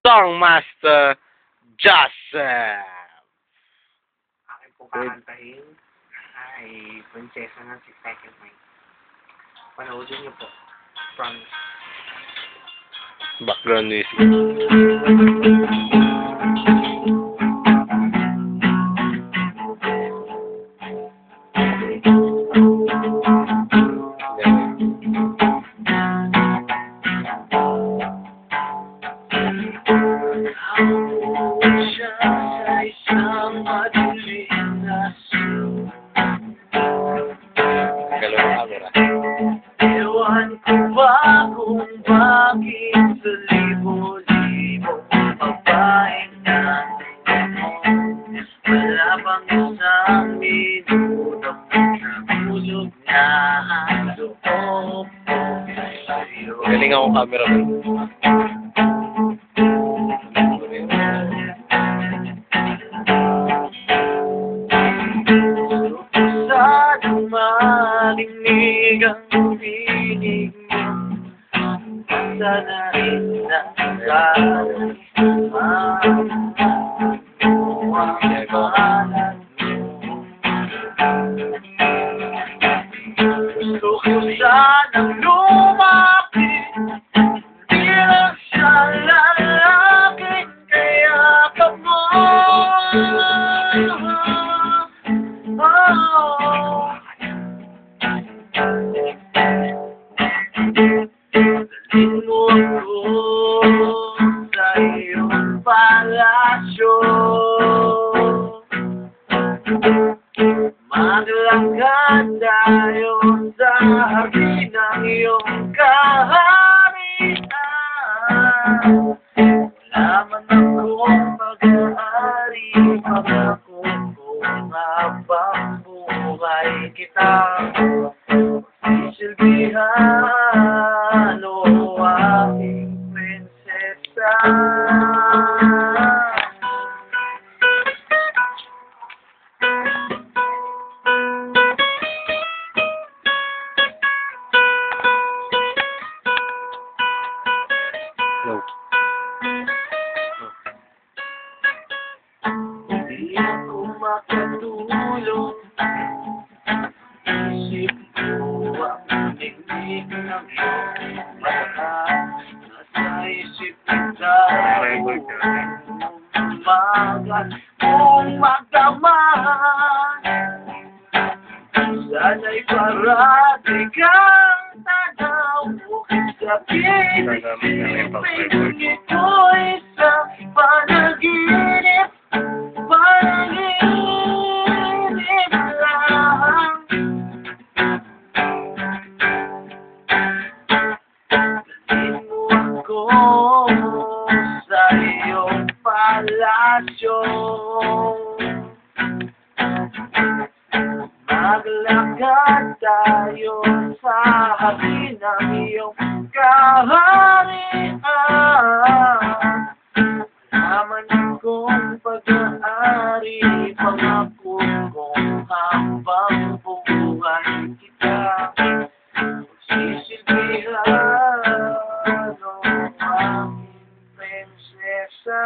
Songmaster Joseph. Akin po kakantahin ay Prinsesa ng si Second Mine. Panoodin niyo po. Promise. Background music. Siya sa isang madilim na Galaw ang camera. ewan ko ba kung bakit sa libo-libo babaeng natin mo wala bang isang minuto nahulog na ang loob ko sa'yo. Galing ako camera ba? Marinig ang tinig mo Sanain na ang pangalan mo. Gusto ko sanang lumapit Di lang siya lalaki Kaya ka mo Dalhin mo ako sa iyong palasyo Maglakad tayo sa hardin ng iyong kaharian Wala man akong pag-aari Pangako kung habang buhay kita Silbihan o aking prinsesa No. Hindi ako makatulog Isip ko ang tingin ng iyong mata Nasa isip kita umaga kung magdamag Sana'y parati kang tanaw Bukit sa pinisipin ito'y sa panaginip Panaginip lang Dalhin mo ako sa iyong palasyo Maglakad tayo sa hardin ng iyong kaharian Naman akong pag-aari Pangako kong habang buhay kita Sisilbihan o aking prinsesa